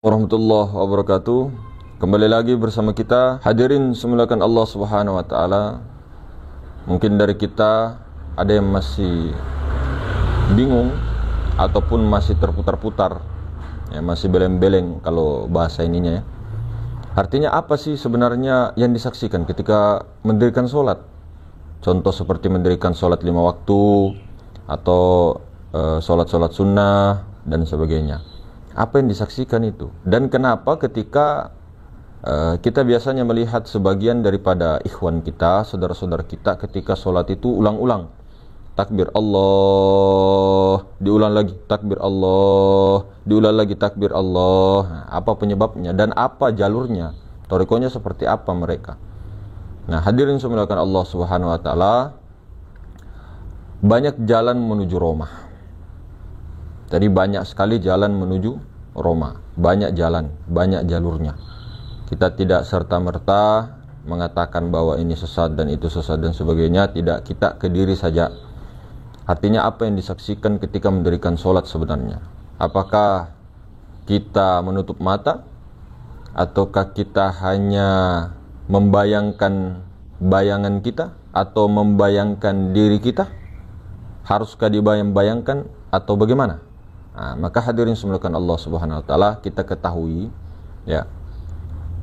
Warahmatullahi wabarakatuh. Kembali lagi bersama kita. Hadirin semuliakan Allah Subhanahu wa taala. Mungkin dari kita ada yang masih bingung ataupun masih terputar-putar. Ya, masih beleng-beleng kalau bahasa ininya ya. Artinya apa sih sebenarnya yang disaksikan ketika mendirikan sholat? Contoh seperti mendirikan sholat 5 waktu atau sholat-sholat sunnah dan sebagainya. Apa yang disaksikan itu? Dan kenapa ketika kita biasanya melihat sebagian daripada ikhwan kita, saudara-saudara kita ketika sholat itu ulang-ulang. Takbir Allah, diulang lagi, takbir Allah, diulang lagi, takbir Allah. Nah, apa penyebabnya dan apa jalurnya? Torikonya seperti apa mereka? Nah, hadirin semuliakan Allah Subhanahu wa taala, banyak jalan menuju Roma. Jadi banyak sekali jalan menuju Roma, banyak jalan, banyak jalurnya. Kita tidak serta-merta mengatakan bahwa ini sesat dan itu sesat dan sebagainya. Tidak, kita ke diri saja. Artinya apa yang disaksikan ketika mendirikan sholat sebenarnya? Apakah kita menutup mata? Ataukah kita hanya membayangkan bayangan kita? Atau membayangkan diri kita? Haruskah dibayang-bayangkan atau bagaimana? Nah, maka hadirin semuliakan Allah Subhanahu wa taala, kita ketahui ya,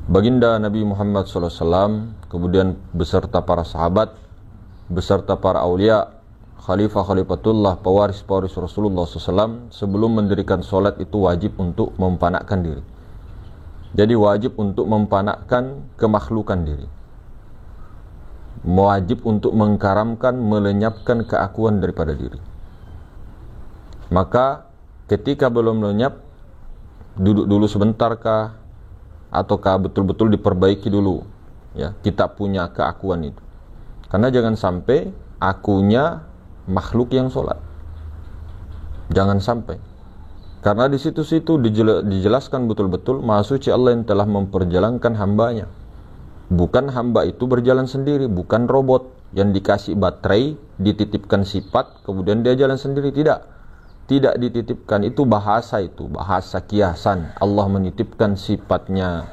baginda Nabi Muhammad SAW kemudian beserta para sahabat, beserta para aulia, khalifatullah, pewaris Rasulullah SAW, sebelum mendirikan sholat itu wajib untuk mempanakkan diri. Jadi wajib untuk mempanakkan kemakhlukan diri, wajib untuk mengkaramkan, melenyapkan keakuan daripada diri. Maka ketika belum lenyap, duduk dulu sebentarkah, ataukah betul-betul diperbaiki dulu ya, kita punya keakuan itu. Karena jangan sampai akunya makhluk yang sholat, jangan sampai. Karena di situ-situ dijelaskan betul-betul Maha Suci Allah yang telah memperjalankan hambanya. Bukan hamba itu berjalan sendiri, bukan robot yang dikasih baterai, dititipkan sifat, kemudian dia jalan sendiri. Tidak dititipkan, itu bahasa kiasan. Allah menitipkan sifatnya,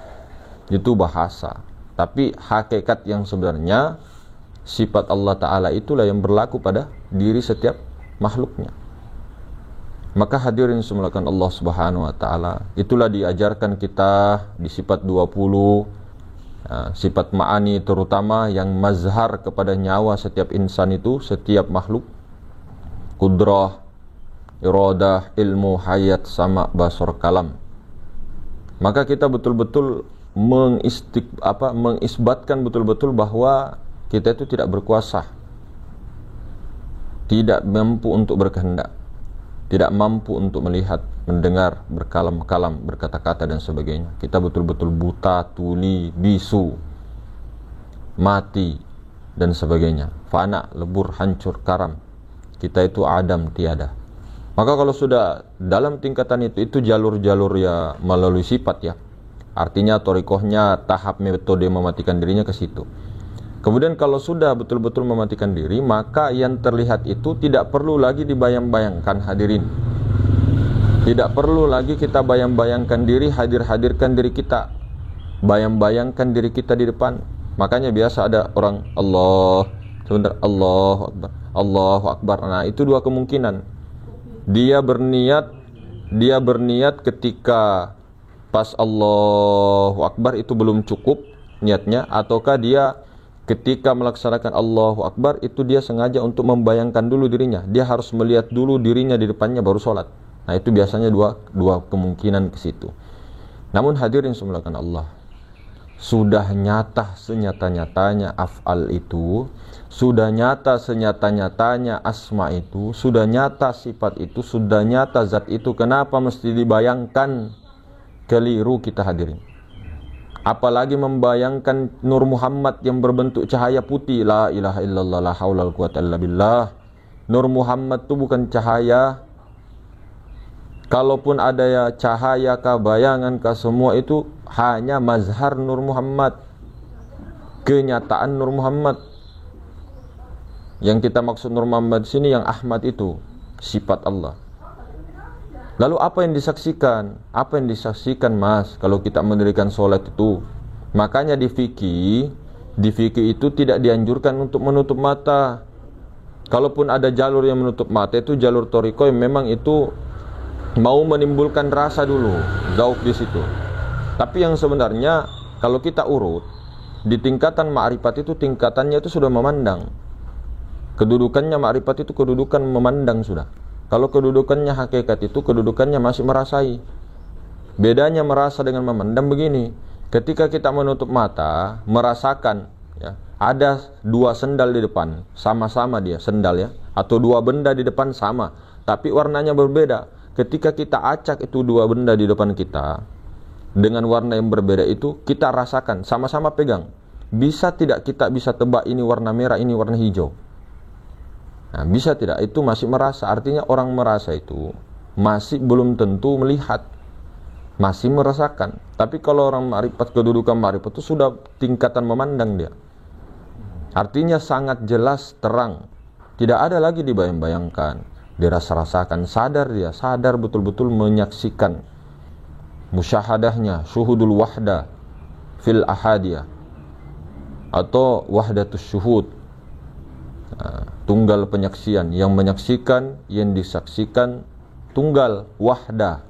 itu bahasa. Tapi hakikat yang sebenarnya, sifat Allah Ta'ala itulah yang berlaku pada diri setiap makhluknya. Maka hadirin semuliakan Allah Subhanahu wa taala, itulah diajarkan kita di sifat 20, sifat ma'ani terutama yang mazhar kepada nyawa setiap insan itu, setiap makhluk. Kudrah, iradah, ilmu, hayat, sama, basar, kalam. Maka kita betul-betul mengisbatkan betul-betul bahwa kita itu tidak berkuasa, tidak mampu untuk berkehendak, tidak mampu untuk melihat, mendengar, berkalam-kalam, berkata-kata dan sebagainya. Kita betul-betul buta, tuli, bisu, mati dan sebagainya. Fana, lebur, hancur, karam. Kita itu adam, tiada. Maka kalau sudah dalam tingkatan itu jalur-jalur ya melalui sifat ya. Artinya torikohnya, tahap metode mematikan dirinya ke situ. Kemudian kalau sudah betul-betul mematikan diri, maka yang terlihat itu tidak perlu lagi dibayang-bayangkan, hadirin. Tidak perlu lagi kita bayang-bayangkan diri, hadirkan diri kita, bayang-bayangkan diri kita di depan. Makanya biasa ada orang Allah, sebentar, Allahu Akbar, Allahu Akbar. Nah, itu dua kemungkinan. Dia berniat ketika pas Allahu Akbar itu belum cukup niatnya, ataukah dia ketika melaksanakan Allahu Akbar itu dia sengaja untuk membayangkan dulu dirinya. Dia harus melihat dulu dirinya di depannya baru sholat. Nah, itu biasanya dua kemungkinan ke situ. Namun hadirin semuliakan Allah, sudah nyata senyata-nyatanya af'al itu, sudah nyata senyata-nyatanya asma itu, sudah nyata sifat itu, sudah nyata zat itu. Kenapa mesti dibayangkan? Keliru kita hadirin. Apalagi membayangkan Nur Muhammad yang berbentuk cahaya putih. La ilaha illallah, la haula wala quwwata illa billah. Nur Muhammad itu bukan cahaya. Kalaupun ada ya cahaya kah, bayangan kah, semua itu hanya mazhar Nur Muhammad, kenyataan Nur Muhammad. Yang kita maksud Nur Muhammad sini yang Ahmad itu sifat Allah. Lalu apa yang disaksikan? Apa yang disaksikan, Mas, kalau kita mendirikan sholat itu? Makanya di fikih itu tidak dianjurkan untuk menutup mata. Kalaupun ada jalur yang menutup mata, itu jalur thariqah yang memang itu mau menimbulkan rasa dulu, zauq di situ. Tapi yang sebenarnya kalau kita urut di tingkatan ma'rifat itu, tingkatannya itu sudah memandang. Kedudukannya ma'rifat itu kedudukan memandang sudah. Kalau kedudukannya hakikat itu kedudukannya masih merasai. Bedanya merasa dengan memandang begini. Ketika kita menutup mata, merasakan ya, ada dua sendal di depan, sama-sama dia sendal ya, atau dua benda di depan sama, tapi warnanya berbeda. Ketika kita acak itu dua benda di depan kita dengan warna yang berbeda itu, kita rasakan, sama-sama pegang. Bisa tidak kita bisa tebak ini warna merah, ini warna hijau? Nah, bisa tidak? Itu masih merasa. Artinya orang merasa itu masih belum tentu melihat, masih merasakan. Tapi kalau orang ma'rifat, kedudukan ma'rifat itu sudah tingkatan memandang dia. Artinya sangat jelas, terang. Tidak ada lagi dibayang-bayangkan, dirasa-rasakan, sadar dia, sadar betul-betul menyaksikan. Musyahadahnya, syuhudul wahda fil ahadiyah atau wahdatus syuhud. Tunggal penyaksian, yang menyaksikan, yang disaksikan, tunggal, wahdah,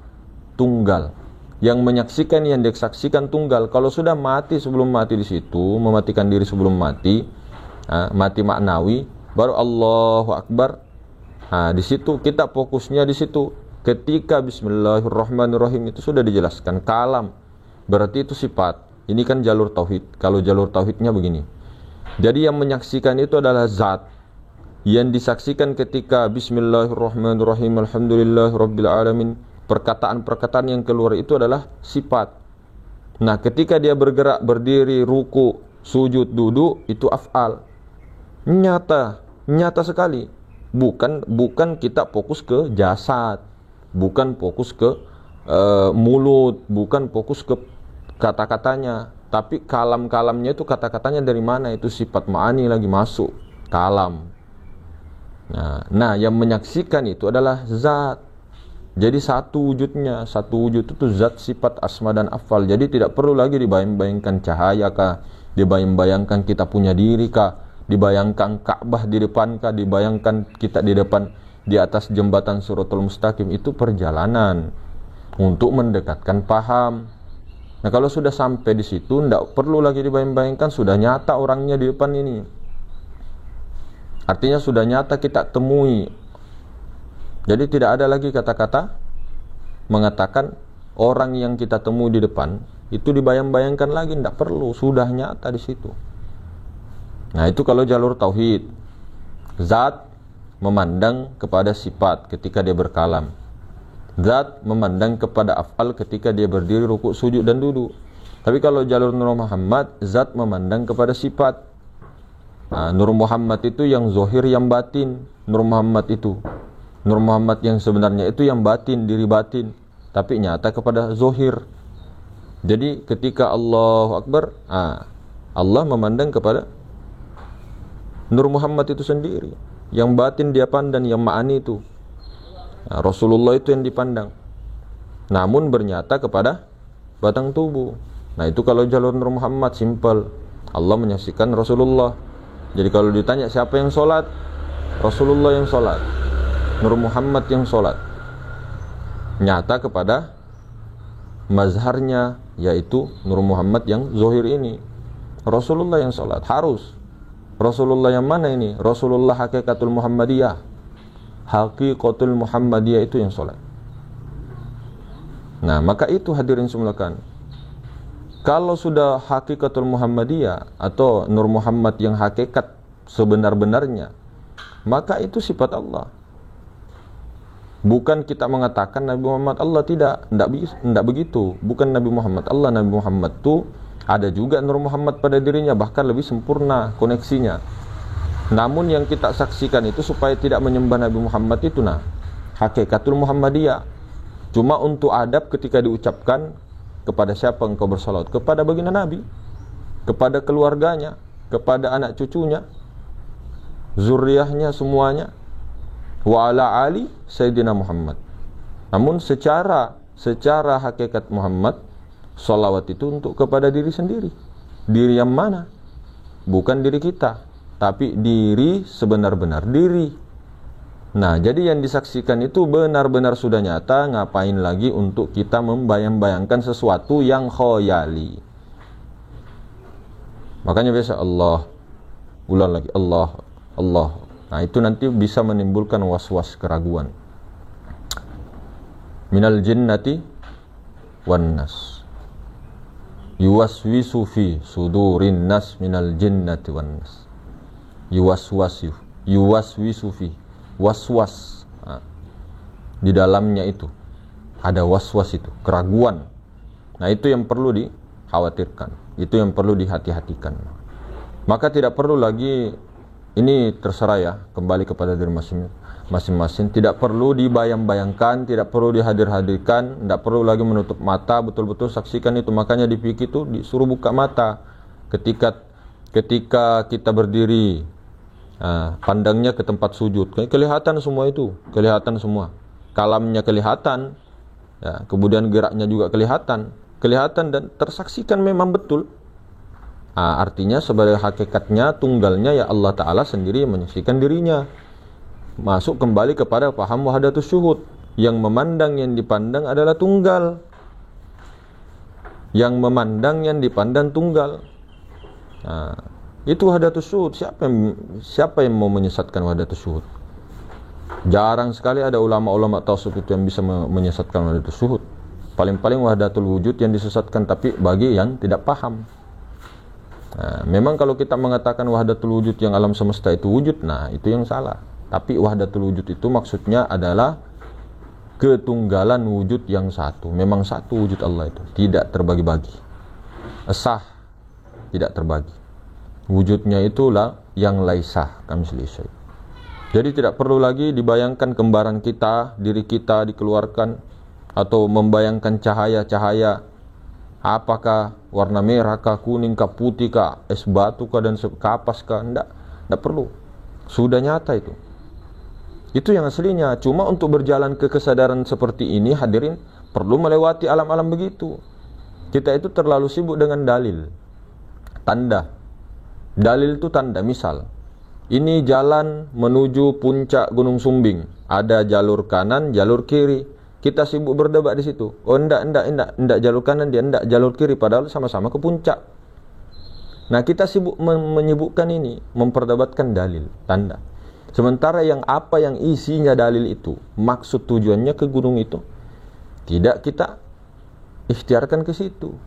tunggal. Yang menyaksikan, yang disaksikan, tunggal. Kalau sudah mati sebelum mati di situ, mematikan diri sebelum mati, mati maknawi, baru Allahu Akbar. Di situ kita fokusnya di situ. Ketika Bismillahirrahmanirrahim itu sudah dijelaskan kalam, berarti itu sifat. Ini kan jalur tauhid. Kalau jalur tauhidnya begini. Jadi yang menyaksikan itu adalah zat. Yang disaksikan ketika Bismillahirrahmanirrahim, Alhamdulillahirabbil alamin, perkataan-perkataan yang keluar itu adalah sifat. Nah, ketika dia bergerak, berdiri, ruku, sujud, duduk, itu af'al. Nyata sekali. Bukan kita fokus ke jasad, bukan fokus ke mulut, bukan fokus ke kata-katanya, tapi kalam-kalamnya itu kata-katanya dari mana? Itu sifat ma'ani lagi masuk kalam. Nah, yang menyaksikan itu adalah zat. Jadi satu wujudnya, satu wujud itu zat, sifat, asma dan afal. Jadi tidak perlu lagi dibayang-bayangkan cahaya kah, dibayang-bayangkan kita punya diri kah, dibayangkan Ka'bah di depan kah, dibayangkan kita di depan di atas jembatan Shiratal Mustaqim. Itu perjalanan untuk mendekatkan paham. Nah, kalau sudah sampai di situ, tidak perlu lagi dibayang-bayangkan, sudah nyata orangnya di depan ini. Artinya sudah nyata kita temui. Jadi tidak ada lagi kata-kata mengatakan orang yang kita temui di depan itu dibayang-bayangkan lagi, tidak perlu, sudah nyata di situ. Nah, itu kalau jalur tauhid. Zat memandang kepada sifat ketika dia berkalam. Zat memandang kepada af'al ketika dia berdiri, rukuk, sujud dan duduk. Tapi kalau jalur Nur Muhammad, zat memandang kepada sifat. Nur Muhammad itu yang zohir, yang batin. Nur Muhammad itu, Nur Muhammad yang sebenarnya itu yang batin, diri batin, tapi nyata kepada zohir. Jadi ketika Allahu Akbar, Allah memandang kepada Nur Muhammad itu sendiri. Yang batin dia pandang, yang ma'ani itu Rasulullah itu yang dipandang, namun bernyata kepada batang tubuh. Nah, itu kalau jalur Nur Muhammad simple. Allah menyaksikan Rasulullah. Jadi kalau ditanya siapa yang sholat, Rasulullah yang sholat, Nur Muhammad yang sholat. Nyata kepada mazharnya, yaitu Nur Muhammad yang zohir ini. Rasulullah yang sholat, harus. Rasulullah yang mana ini? Rasulullah hakikatul Muhammadiyah. Hakikatul Muhammadiyah itu yang sholat. Nah, maka itu hadirin semulakan. Kalau sudah hakikatul Muhammadiyah atau Nur Muhammad yang hakikat sebenar-benarnya, maka itu sifat Allah. Bukan kita mengatakan Nabi Muhammad Allah, tidak begitu. Bukan Nabi Muhammad Allah. Nabi Muhammad itu ada juga Nur Muhammad pada dirinya, bahkan lebih sempurna koneksinya. Namun yang kita saksikan itu supaya tidak menyembah Nabi Muhammad itu, hakikatul Muhammadiyah. Cuma untuk adab ketika diucapkan, kepada siapa engkau bersalawat? Kepada baginda Nabi, kepada keluarganya, kepada anak cucunya, zuriyahnya semuanya. Wa ala ali Sayyidina Muhammad. Namun secara hakikat Muhammad, sholawat itu untuk kepada diri sendiri. Diri yang mana? Bukan diri kita, tapi diri sebenar-benar diri. Nah, jadi yang disaksikan itu benar-benar sudah nyata. Ngapain lagi untuk kita membayang-bayangkan sesuatu yang khoyali? Makanya biasa Allah, ulang lagi Allah, Allah. Nah, itu nanti bisa menimbulkan was-was, keraguan. Minal jinnati wan nas, yuwaswisu fi sudurin nas minal jinnati wan nas. Yuwaswisu fi, waswas. Nah, di dalamnya itu ada waswas, itu keraguan. Nah, itu yang perlu dikhawatirkan, itu yang perlu dihati-hatikan. Maka tidak perlu lagi, ini terserah ya, kembali kepada diri masing-masing. Tidak perlu dibayang-bayangkan, tidak perlu dihadir-hadirkan, tidak perlu lagi menutup mata, betul-betul saksikan itu. Makanya di fikih itu disuruh buka mata ketika kita berdiri. Pandangnya ke tempat sujud, kelihatan semua itu, kelihatan semua, kalamnya kelihatan, ya, kemudian geraknya juga kelihatan dan tersaksikan memang betul. Artinya sebagai hakikatnya, tunggalnya ya Allah Ta'ala sendiri yang menyaksikan dirinya. Masuk kembali kepada paham wahdatus syuhud, yang memandang yang dipandang adalah tunggal, yang memandang yang dipandang tunggal. Itu wahdatus syuhud. Siapa yang mau menyesatkan wahdatus syuhud? Jarang sekali ada ulama-ulama tasawuf itu yang bisa menyesatkan wahdatus syuhud. Paling-paling wahdatul wujud yang disesatkan, tapi bagi yang tidak paham. Memang kalau kita mengatakan wahdatul wujud yang alam semesta itu wujud, nah itu yang salah. Tapi wahdatul wujud itu maksudnya adalah ketunggalan wujud yang satu. Memang satu wujud Allah itu, tidak terbagi-bagi. Esah, tidak terbagi. Wujudnya itulah yang laisah kamitslihi syai'. Jadi tidak perlu lagi dibayangkan kembaran kita, diri kita dikeluarkan, atau membayangkan cahaya-cahaya, apakah warna merah kah, kuning kah, putih kah, es batu kah, dan kapas kah. Tidak perlu, sudah nyata itu. Itu yang aslinya. Cuma untuk berjalan ke kesadaran seperti ini, hadirin, perlu melewati alam-alam begitu. Kita itu terlalu sibuk dengan dalil, tanda. Dalil itu tanda. Misal, ini jalan menuju puncak Gunung Sumbing, ada jalur kanan, jalur kiri. Kita sibuk berdebat di situ. Oh, enggak jalur kanan, dia enggak jalur kiri, padahal sama-sama ke puncak. Nah, kita sibuk menyibukkan ini, memperdebatkan dalil, tanda. Sementara yang isinya dalil itu, maksud tujuannya ke gunung itu, tidak kita ikhtiarkan ke situ.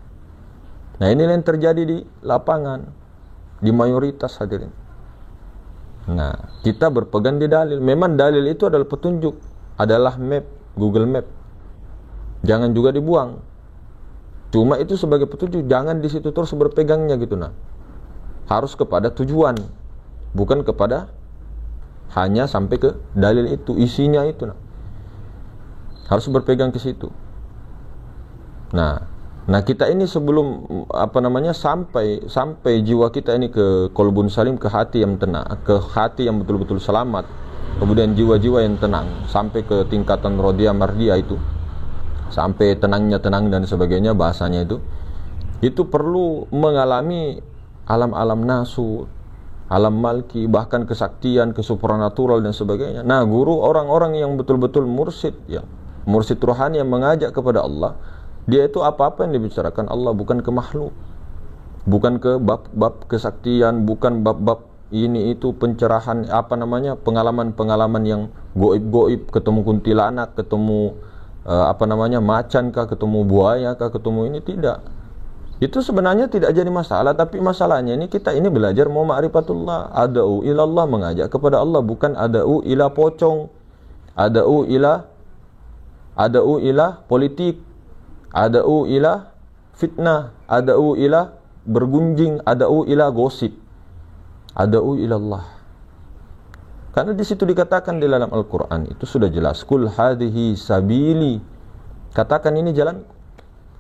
Nah, inilah yang terjadi di lapangan, di mayoritas, hadirin. Nah, kita berpegang di dalil. Memang dalil itu adalah petunjuk, adalah map, Google Map. Jangan juga dibuang. Cuma itu sebagai petunjuk, jangan di situ terus berpegangnya gitu. Nah, harus kepada tujuan, bukan kepada hanya sampai ke dalil itu, isinya itu. Nah, harus berpegang ke situ. Nah, kita ini sebelum sampai jiwa kita ini ke qalbun salim, ke hati yang tenang, ke hati yang betul-betul selamat, kemudian jiwa-jiwa yang tenang, sampai ke tingkatan rodiyah mardiyah itu, sampai tenangnya tenang dan sebagainya bahasanya itu perlu mengalami alam-alam nasut, alam malki, bahkan kesaktian, kesupranatural dan sebagainya. Nah, guru, orang-orang yang betul-betul mursyid, ya, mursyid rohani yang mengajak kepada Allah, dia itu apa-apa yang dibicarakan Allah, bukan ke makhluk, bukan ke bab-bab kesaktian, bukan bab-bab ini itu pencerahan, pengalaman-pengalaman yang goib-goib, ketemu kuntilanak, ketemu macan kah, ketemu buaya kah, ketemu ini, tidak. Itu sebenarnya tidak jadi masalah, tapi masalahnya ini kita ini belajar mau ma'rifatullah, ada'u ilallah, mengajak kepada Allah, bukan ada'u ila pocong, ada'u ila politik, ada'u ila fitnah, ada'u ila bergunjing, ada'u ila gosip, ada'u ilallah. Karena di situ dikatakan di dalam Al-Quran itu sudah jelas, kul hadhihi sabili, katakan ini jalan,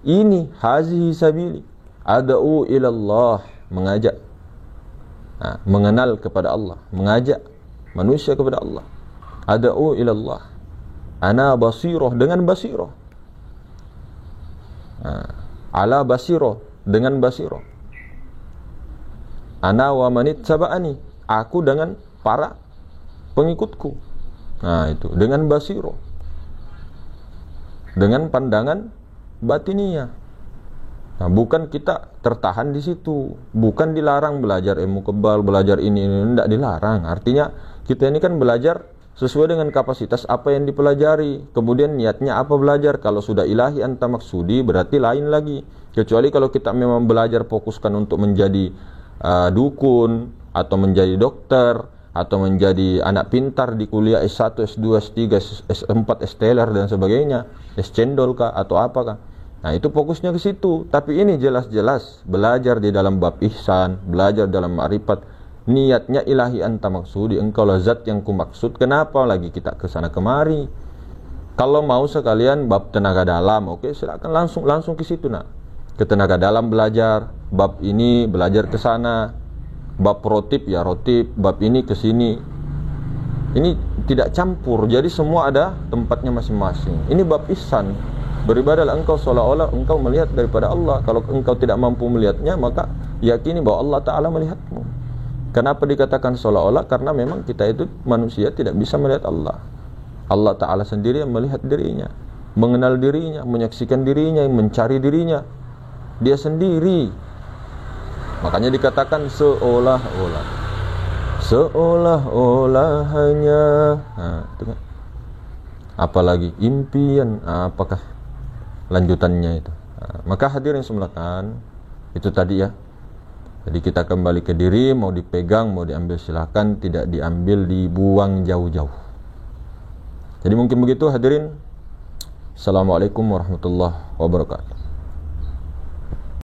ini hadhihi sabili, ada'u ilallah, mengajak, mengenal kepada Allah, mengajak manusia kepada Allah, ada'u ilallah, Ana basiroh, dengan basiroh. Ala basiroh, dengan basiroh. Ana wa manit saba'ani, aku dengan para pengikutku. Nah itu, dengan basiroh, dengan pandangan batiniyah. Nah, bukan kita tertahan di situ, bukan dilarang belajar ilmu kebal, belajar ini, tidak dilarang. Artinya kita ini kan belajar sesuai dengan kapasitas apa yang dipelajari. Kemudian niatnya apa belajar. Kalau sudah ilahi anta maksudi berarti lain lagi. Kecuali kalau kita memang belajar fokuskan untuk menjadi dukun, atau menjadi dokter, atau menjadi anak pintar di kuliah S1, S2, S3, S4, S-teler dan sebagainya, S-cendol kah atau apakah. Nah itu fokusnya ke situ. Tapi ini jelas-jelas belajar di dalam bab ihsan, belajar dalam ma'rifat, niatnya ilahi anta maksudi, engkau lah zat yang kumaksud. Kenapa lagi kita kesana kemari? Kalau mau sekalian bab tenaga dalam, oke, silakan langsung ke situ. Nah, ke tenaga dalam belajar, bab ini belajar ke sana, bab rotib ya rotib, bab ini ke sini. Ini tidak campur, jadi semua ada tempatnya masing-masing. Ini bab ihsan. Beribadahlah engkau seolah-olah engkau melihat daripada Allah. Kalau engkau tidak mampu melihatnya, maka yakini bahwa Allah Ta'ala melihatmu. Kenapa dikatakan seolah-olah? Karena memang kita itu manusia tidak bisa melihat Allah. Allah Ta'ala sendiri yang melihat dirinya, mengenal dirinya, menyaksikan dirinya, mencari dirinya. Dia sendiri. Makanya dikatakan seolah-olah. Seolah-olah hanya. Nah, itu kan. Apalagi impian, apakah lanjutannya itu. Nah, maka hadirin semulakan, itu tadi ya. Jadi kita kembali ke diri, mau dipegang, mau diambil silakan, tidak diambil, dibuang jauh-jauh. Jadi mungkin begitu hadirin. Assalamualaikum warahmatullahi wabarakatuh.